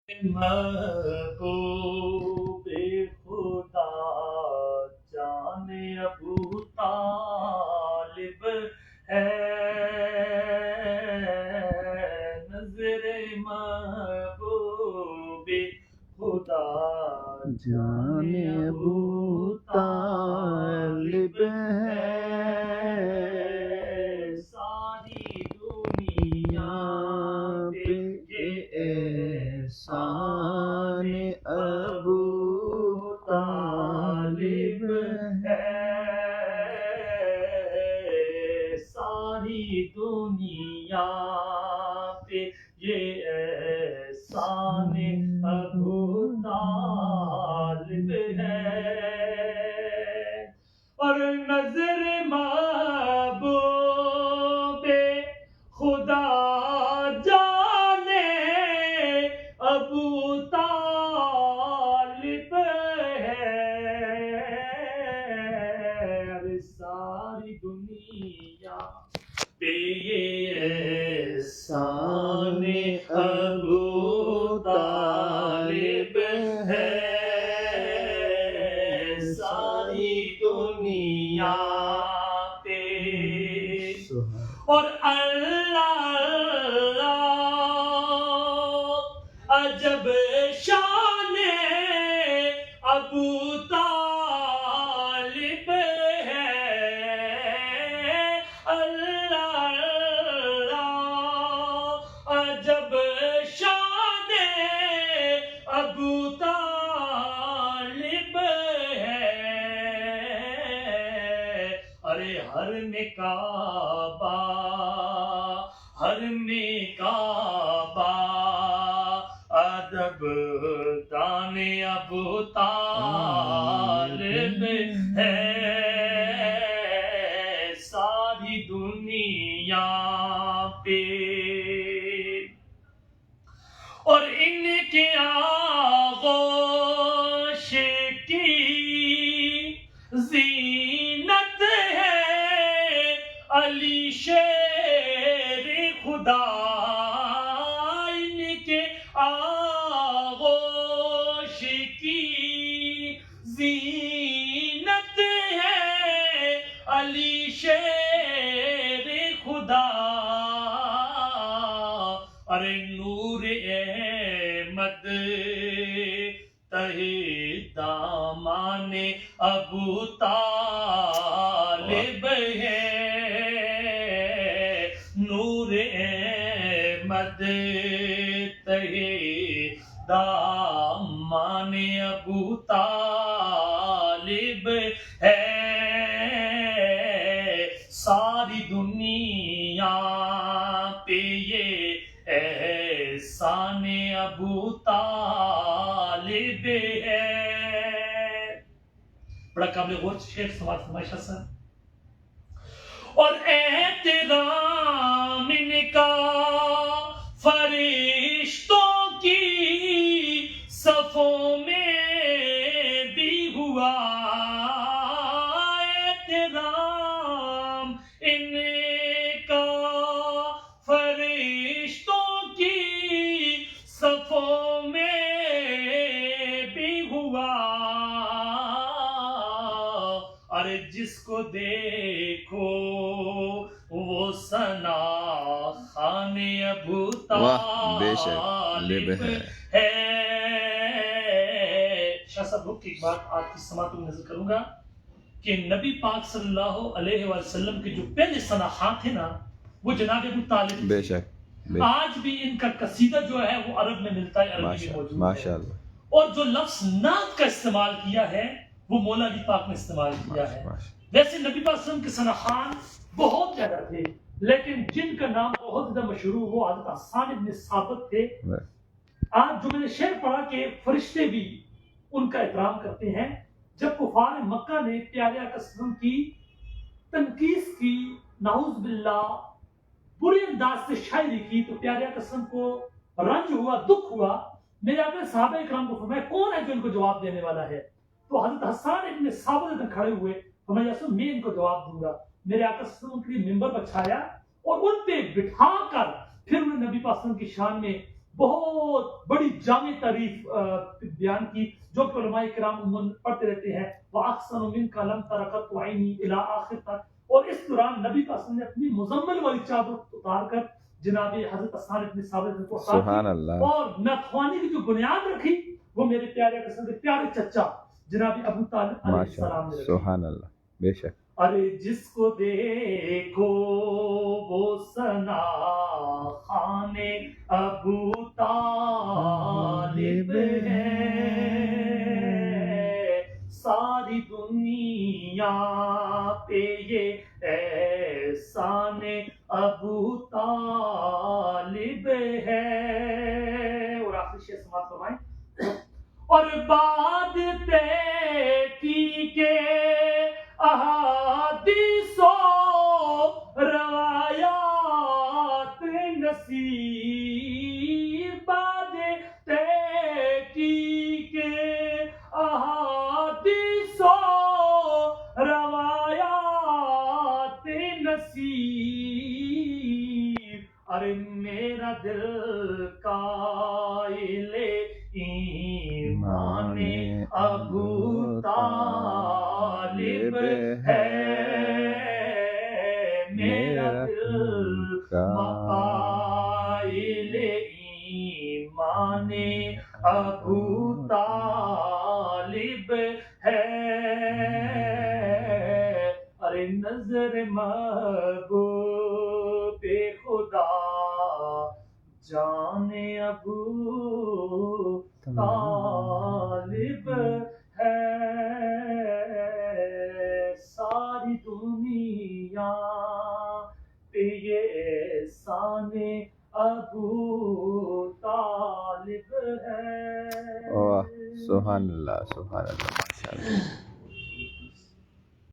محبوب خدا جان ابو طالب ہے، نظر محبوب خدا جان ابو طالب ہے، ساری دنیا پہ یہ احسان ابو طالب ہے، ساری دنیا پہ یہ احسان ابو طالب ہے، اور نظر محبوب خدا جانے ابو طالب ہے، ارے ساری دنیا پہ یہ احسان ابو طالب ہے، ساری دنیا پہ، اور اللہ عجب شان ابو طالب ہے، اللہ عجب شان ابو طالب ہے، ارے ہر میں کعبہ، ہر میں کعبہ، ادب دان ابو طالب ہے، ساری دنیا پہ، اور ان کے آغوش کی زینت ہے علی شیر خدا، ان کے آغوش کی زینت ہے علی شیر خدا، ارے نور احمد تہی دامان ابو طالب ہے، نور احمد تہی دامان ابو طالب ہے، ساری دنیا پہ یہ احسان ابو طالب ہے۔ بڑا قابل غور شیخ سماعت فرمائش حسن، اور احترام ان کا فرشتوں کی صفوں میں بھی ہوا، احترام ان کا فرشتوں کی صفوں میں بھی ہوا، ارے جس کو دیکھو وہ ثنا خوان ابو طالب ہے۔ شاہ صاحب رک کے ایک بات آپ کی سماعت میں نظر کروں گا کہ نبی پاک صلی اللہ علیہ وسلم کے جو پہلے ثنا خوان تھے نا، وہ جناب ابو طالب، بے شک آج بھی ان کا قصیدہ جو ہے وہ عرب میں ملتا ہے، عربی میں موجود ہے، ماشاءاللہ، اور جو لفظ نعت کا استعمال کیا ہے وہ مولا علی پاک نے استعمال کیا ہے۔ ویسے نبی پاک صلی اللہ علیہ وسلم کے ثنا خوان بہت زیادہ تھے، لیکن جن کا نام بہت زیادہ مشہور وہ حضرت حسان ابن ثابت تھے۔ آج جو میں نے شعر پڑھا کہ فرشتے بھی ان کا احترام کرتے ہیں، جب کفار مکہ نے پیارے آقا صلی اللہ علیہ وسلم کی تنقید کی، نعوذ باللہ بری انداز سے شاعری کی، تو پیارے آقا صلی اللہ علیہ وسلم کو رنج ہوا، دکھ ہوا، میرے آقا نے صحابہ اکرام کو فرمایا کون ہے جو ان کو جواب دینے والا ہے؟ تو حضرت حسان ابن ثابت کھڑے ہوئے، فرمایا میں ان کو جواب دوں گا۔ میرے آقا صلی اللہ علیہ وسلم کے لیے ممبر بچھایا اور ان پہ بٹھا کر پھر انہیں نبی پاک صلی اللہ علیہ وسلم کی شان میں بہت بڑی جامع تعریف بیان کی جو کہ علماء کرام عموماً پڑھتے رہتے ہیں وَأَحْسَنُ مِنْكَ لَمْ تَرَ قَطُّ عَيْنِي إِلَىٰ آخر تک. اور اس دوران نبی پاک نے اپنی مزمل والی چادر اتار کر جناب حضرت حسان ابن ثابت کو سبحان اللہ. اور ناتخوانی کی جو بنیاد رکھی وہ میرے پیارے قسم کے پیارے چچا جناب ابو طالب علیہ السلام نے رکھی. سبحان اللہ. بے شک. ارے جس کو دیکھو وہ ثنا خان ابو طالب ہے ساری دنیا پہ یہ احسان ابو طالب ہے. اور آخری شعر سماعت فرمائیں. اور بعد تحقیق احادیث و روایات نصیب بعد تحقیق احادیث و روایات نصیب. ارے میرا دل قائل ایمان ابو طالب ہے میرا دل قائل ایمان ابو طالب ہے. ارے نظر محبوب خدا جان ابو طالب ہے ساری دنیا پہ یہ احسان ابو طالب ہے. واہ سبحان اللہ. سبحان اللہ. ماشاء اللہ.